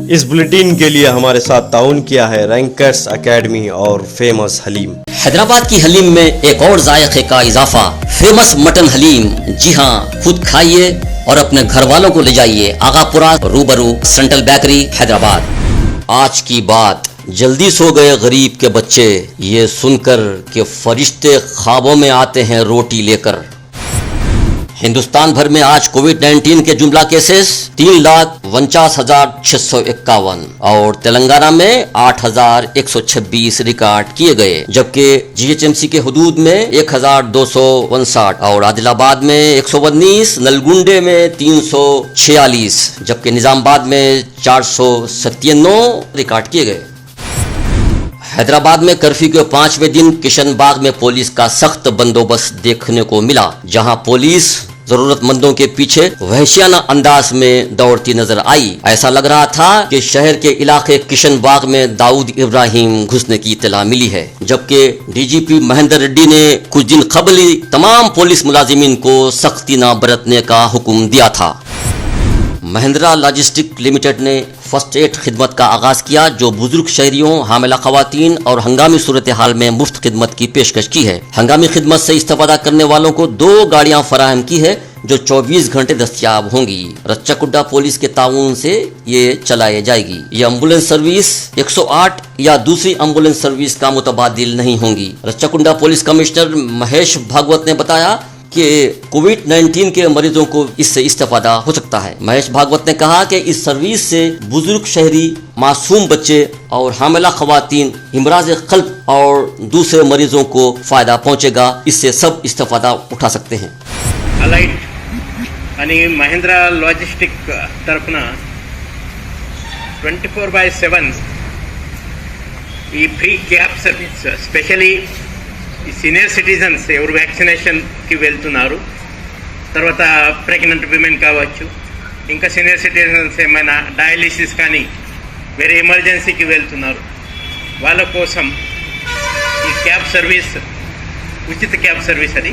इस बुलेटिन के लिए हमारे साथ ताउन किया है रैंकर्स एकेडमी और फेमस हलीम। हैदराबाद की हलीम में एक और जायके का इजाफा, फेमस मटन हलीम। जी हाँ, खुद खाइए और अपने घर वालों को ले जाइए। आगापुरा रूबरू सेंट्रल बेकरी हैदराबाद। आज की बात, जल्दी सो गए गरीब के बच्चे, ये सुनकर कि फरिश्ते ख्वाबों में आते हैं रोटी लेकर। हिंदुस्तान भर में आज कोविड-19 के जुमला केसेस 3,49,651 और तेलंगाना में 8,126 रिकॉर्ड किए गए, जबकि जीएचएमसी के हदूद में 1,259 और आदिलाबाद में 119, नलगुंडे में 346, जबकि निजामाबाद में 497 रिकॉर्ड किए गए। हैदराबाद में कर्फ्यू के 5वें दिन किशनबाग में पुलिस का सख्त बंदोबस्त देखने को मिला, जहां पुलिस जरूरतमंदों के पीछे वहशियाना अंदाज में दौड़ती नजर आई। ऐसा लग रहा था कि शहर के इलाके किशनबाग में दाऊद इब्राहिम घुसने की इत्तला मिली है, जबकि डीजीपी महेंद्र रेड्डी ने कुछ दिन कबल ही तमाम पुलिस मुलाजिमीन को सख्ती न बरतने का हुक्म दिया था। महिंद्रा लॉजिस्टिक लिमिटेड ने फर्स्ट एड खिदमत का आगाज किया, जो बुजुर्ग शहरियों, हामिला खवातीन और हंगामी सूरत हाल में मुफ्त खिदमत की पेशकश की है। हंगामी खिदमत से इस्तेफादा करने वालों को 2 गाड़ियां फराहम की है, जो 24 घंटे दस्तयाब होंगी। रच्चाकुड्डा पुलिस के ताउन से ये चलाई जाएगी। ये एम्बुलेंस सर्विस 108 या दूसरी एम्बुलेंस सर्विस का मुतबादिल नहीं होंगी। रच्चाकुंडा पुलिस कमिश्नर महेश भागवत ने बताया कि कोविड-19 के मरीजों को इससे इस्तेफादा हो सकता है। महेश भागवत ने कहा कि इस सर्विस से बुजुर्ग शहरी, मासूम बच्चे और हामिला खवातीन, इमराज कल्ब और दूसरे मरीजों को फायदा पहुंचेगा। इससे सब इस्तेफादा उठा सकते हैं। अलाइट आणि महिंद्रा लॉजिस्टिक तरफना 24/7 ఈ ఫ్రీ క్యాబ్ సర్వీస్ స్పెషల్లీ ఈ సీనియర్ సిటిజన్స్ ఎవరు వ్యాక్సినేషన్కి వెళ్తున్నారు, తర్వాత ప్రెగ్నెంట్ విమెన్ కావచ్చు, ఇంకా సీనియర్ సిటిజన్స్ ఏమైనా డయాలిసిస్ కానీ వేరే ఎమర్జెన్సీకి వెళ్తున్నారు, వాళ్ళ కోసం ఈ క్యాబ్ సర్వీస్, ఉచిత క్యాబ్ సర్వీస్ అది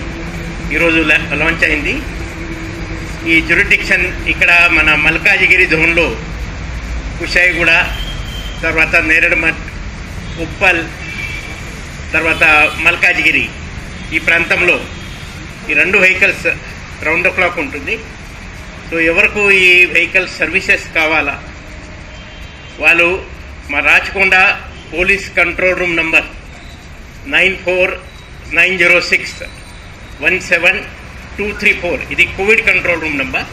ఈరోజు లాంచ్ అయింది. ఈ జ్యూరిడిక్షన్ ఇక్కడ మన మల్కాజిగిరి జోన్లో కుషాయిగూడ, తర్వాత నేరేడుమట్, ఉప్పల్, తర్వాత మల్కాజిగిరి ఈ ప్రాంతంలో ఈ 2 వెహికల్స్ రౌండ్ ద క్లాక్ ఉంటుంది. సో ఎవరికి ఈ వెహికల్ సర్వీసెస్ కావాలా వాళ్ళు మా Rachakonda police control room number 9490617234, ఇది Covid control room number.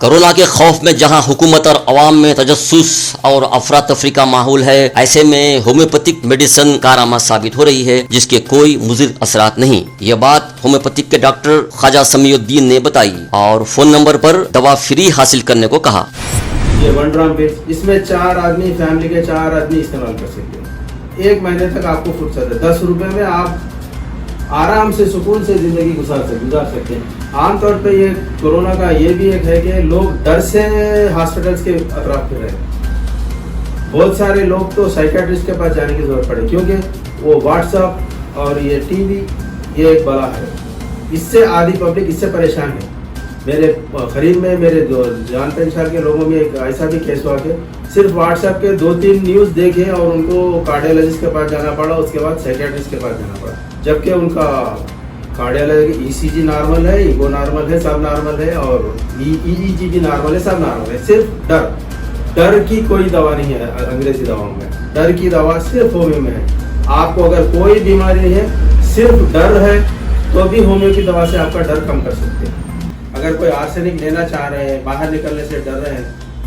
Corona के खौफ में जहां हुकूमत और अवाम में तजस्सुस और अफरा तफरी का माहौल है, ऐसे में होम्योपैथिक मेडिसिन कारआमद साबित हो रही है, जिसके कोई मुज़िर असरात नहीं। ये बात होम्योपैथिक के डॉक्टर ख्वाजा समीउद्दीन ने बताई और फोन नंबर पर दवा फ्री हासिल करने को कहा। ये 1 ड्राम पेस्ट, इसमें 4 आदमी, फैमिली के 4 आदमी इस्तेमाल कर सकते हैं। 1 महीने तक आपको फुर्सत है। 10 रुपए में आप आराम से सुकून से जिंदगी गुजार सकते हैं। आमतौर पे ये कोरोना का ये भी एक है कि लोग डर से हॉस्पिटल्स के अतराफ में रहे। बहुत सारे लोग तो साइकियाट्रिस्ट के पास जाने की जरूरत पड़े, क्योंकि वो व्हाट्सएप और ये टीवी ये एक बला है। इससे आधी पब्लिक इससे परेशान है। मेरे करीब में मेरे जान पहचान के लोगों में एक ऐसा भी केस हुआ कि सिर्फ व्हाट्सएप के 2-3 न्यूज़ देखे और उनको कार्डियोलॉजिस्ट के पास जाना पड़ा, उसके बाद साइकियाट्रिस्ट के पास जाना पड़ा, जबकि उनका कार्डियोलॉजी ECG नॉर्मल है, ईगो नॉर्मल है, सब नॉर्मल है और EEG भी नॉर्मल है, सब नॉर्मल है। सिर्फ डर की कोई दवा नहीं है अंग्रेजी दवाओं में। डर की दवा सिर्फ होम्यो में है। आपको अगर कोई बीमारी नहीं है, सिर्फ डर है, तो भी होम्यो की दवा से आपका डर कम कर सकते हैं। अगर कोई आर्सेनिक लेना चाह रहे हैं, बाहर निकलने से डर रहे हैं,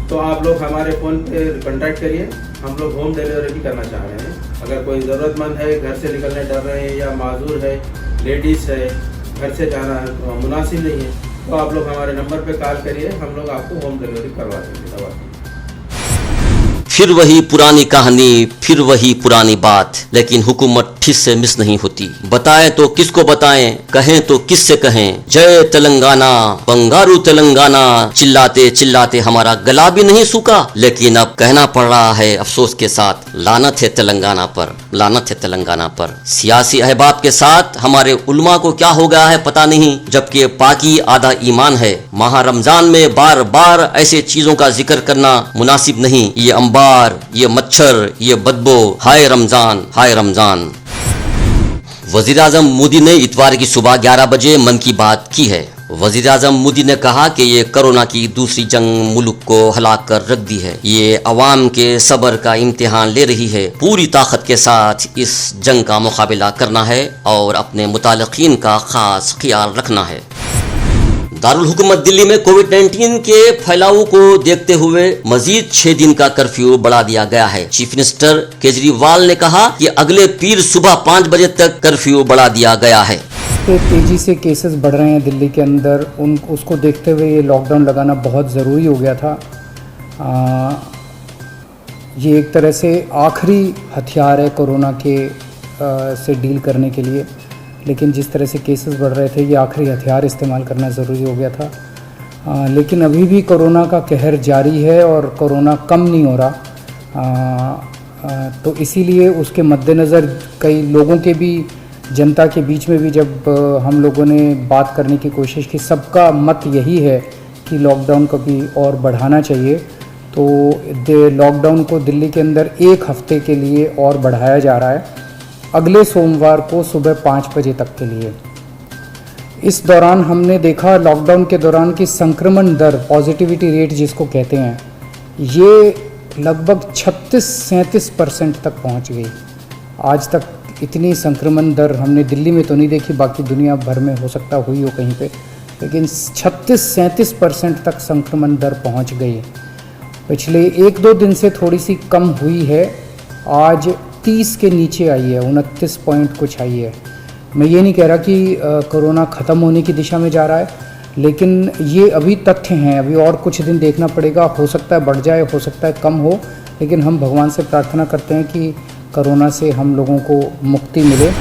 तो आप लोग हमारे फ़ोन पे कांटेक्ट करिए। हम लोग होम डिलीवरी भी करना चाह रहे हैं। अगर कोई ज़रूरतमंद है, घर से निकलने डर रहे हैं, या माजूर है, लेडीज़ है, घर से जाना मुनासिब नहीं है, तो आप लोग हमारे नंबर पे कॉल करिए, हम लोग आपको होम डिलीवरी करवा देंगे दवा की। फिर वही पुरानी कहानी, फिर वही पुरानी बात, लेकिन हुकूमत ठीक से मिस नहीं होती। बताएं तो किसको बताएं, कहें तो किससे कहें। जय तेलंगाना, बंगारू तेलंगाना चिल्लाते चिल्लाते हमारा गला भी नहीं सूखा, लेकिन अब कहना पड़ रहा है अफसोस के साथ, लानत है तेलंगाना पर, लानत है तेलंगाना पर। सियासी अहबाब के साथ हमारे उलमा को क्या हो गया है पता नहीं, जबकि पाकी आधा ईमान है। माह रमजान में बार बार ऐसे चीजों का जिक्र करना मुनासिब नहीं। ये अंबार, ये मच्छर, ये बदबू, हाय रमजान, हाय रमजान। वजीर आजम मोदी ने इतवार की सुबह 11 बजे मन की बात की है। वजीर आजम मोदी ने कहा कि ये कोरोना की दूसरी जंग मुल्क को हलाक कर रख दी है। ये अवाम के सब्र का इम्तिहान ले रही है। पूरी ताकत के साथ इस जंग का मुकाबला करना है और अपने मुतालिकीन का खास ख्याल रखना है। दारुल हुकूमत दिल्ली में कोविड-19 के फैलाव को देखते हुए मजीद 6 दिन का कर्फ्यू बढ़ा दिया गया है। चीफ मिनिस्टर केजरीवाल ने कहा कि अगले पीर सुबह 5 बजे तक कर्फ्यू बढ़ा दिया गया है। तेजी से केसेस बढ़ रहे हैं दिल्ली के अंदर, उसको देखते हुए ये लॉकडाउन लगाना बहुत ज़रूरी हो गया था। ये एक तरह से आखिरी हथियार है कोरोना के से डील करने के लिए, लेकिन जिस तरह से केसेस बढ़ रहे थे ये आखिरी हथियार इस्तेमाल करना ज़रूरी हो गया था। लेकिन अभी भी कोरोना का कहर जारी है और कोरोना कम नहीं हो रहा। तो इसीलिए उसके मद्देनज़र कई लोगों के भी, जनता के बीच में भी जब हम लोगों ने बात करने की कोशिश की, सबका मत यही है कि लॉकडाउन को भी और बढ़ाना चाहिए। तो लॉकडाउन को दिल्ली के अंदर 1 हफ्ते के लिए और बढ़ाया जा रहा है, अगले सोमवार को सुबह 5 बजे तक के लिए। इस दौरान हमने देखा लॉकडाउन के दौरान की संक्रमण दर, पॉजिटिविटी रेट जिसको कहते हैं, ये लगभग 36-37% तक पहुंच गई। आज तक इतनी संक्रमण दर हमने दिल्ली में तो नहीं देखी, बाकी दुनिया भर में हो सकता हुई हो कहीं पे, लेकिन 36-37% तक संक्रमण दर पहुंच गई। पिछले 1-2 दिन से थोड़ी सी कम हुई है, आज 30 के नीचे आई है, 29 पॉइंट कुछ आई है। मैं ये नहीं कह रहा कि कोरोना ख़त्म होने की दिशा में जा रहा है, लेकिन ये अभी तथ्य हैं, अभी और कुछ दिन देखना पड़ेगा। हो सकता है बढ़ जाए, हो सकता है कम हो, लेकिन हम भगवान से प्रार्थना करते हैं कि कोरोना से हम लोगों को मुक्ति मिले।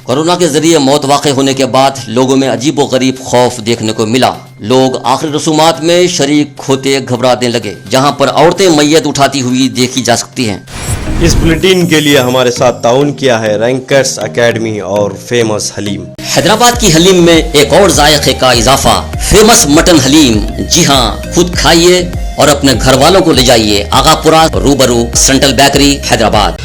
कोरोना के जरिए मौत वाक़ई होने के बाद लोगों में अजीब व गरीब खौफ देखने को मिला। लोग आखिरी रसूमात में शरीक होते घबराने लगे, जहां पर औरतें मैयत उठाती हुई देखी जा सकती हैं। इस बुलेटिन के लिए हमारे साथ ताउन किया है रैंकर्स एकेडमी और फेमस हलीम। हैदराबाद की हलीम में एक और जायके का इजाफा, फेमस मटन हलीम। जी हाँ, खुद खाइए और अपने घर वालों को ले जाइए। आगापुरा रूबरू सेंट्रल बेकरी हैदराबाद।